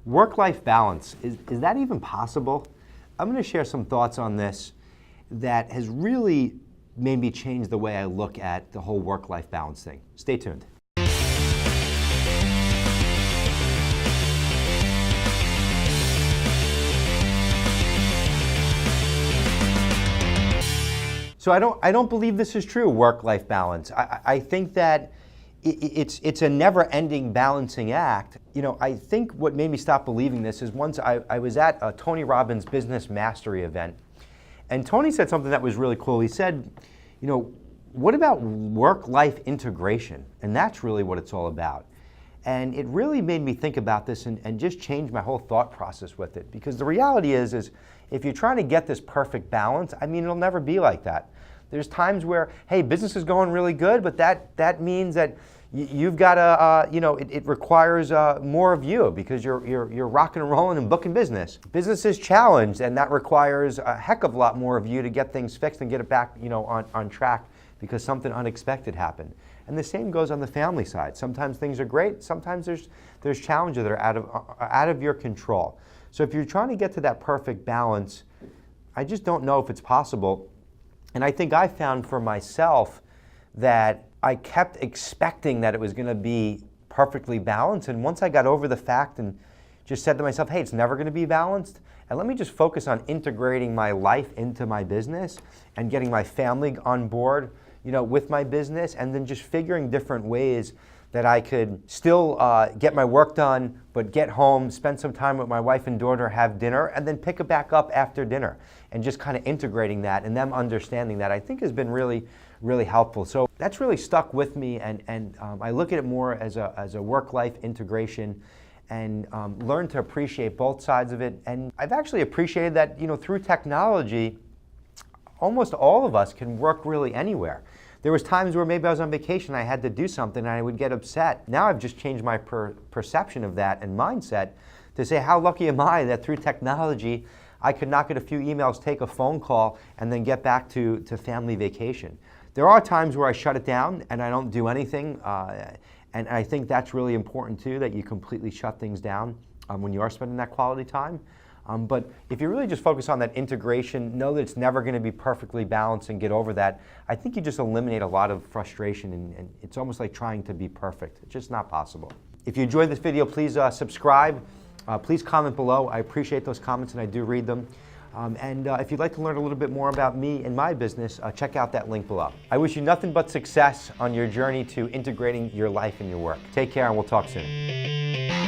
Work-life balance, is that even possible? I'm going to share some thoughts on this that has really made me change the way I look at the whole work-life balance thing. Stay tuned. So I don't believe this is true, work-life balance. I think that it's a never-ending balancing act. You know, I think what made me stop believing this is once I was at a Tony Robbins Business Mastery event, and Tony said something that was really cool. He said, you know, what about work-life integration? And that's really what it's all about. And it really made me think about this and just change my whole thought process with it. Because the reality is if you're trying to get this perfect balance, I mean, it'll never be like that. There's times where, hey, business is going really good, but that means that you've got to, you know, it requires more of you because you're rocking and rolling and booking business. Business is challenged, and that requires a heck of a lot more of you to get things fixed and get it back, you know, on track because something unexpected happened. And the same goes on the family side. Sometimes things are great. Sometimes there's challenges that are out of your control. So if you're trying to get to that perfect balance, I just don't know if it's possible. And I think I found for myself that I kept expecting that it was going to be perfectly balanced. And once I got over the fact and just said to myself, hey, it's never going to be balanced, and let me just focus on integrating my life into my business and getting my family on board, you know, with my business, and then just figuring different ways that I could still get my work done, but get home, spend some time with my wife and daughter, have dinner, and then pick it back up after dinner. And just kind of integrating that and them understanding that, I think has been really, really helpful. So that's really stuck with me, and I look at it more as a work-life integration and learn to appreciate both sides of it. And I've actually appreciated that, you know, through technology, almost all of us can work really anywhere. There was times where maybe I was on vacation, I had to do something, and I would get upset. Now I've just changed my perception of that and mindset to say, how lucky am I that through technology, I could knock out a few emails, take a phone call, and then get back to family vacation. There are times where I shut it down and I don't do anything, and I think that's really important too, that you completely shut things down when you are spending that quality time. But if you really just focus on that integration, know that it's never going to be perfectly balanced and get over that, I think you just eliminate a lot of frustration, and it's almost like trying to be perfect. It's just not possible. If you enjoyed this video, please subscribe. Please comment below. I appreciate those comments and I do read them. And if you'd like to learn a little bit more about me and my business, check out that link below. I wish you nothing but success on your journey to integrating your life and your work. Take care, and we'll talk soon.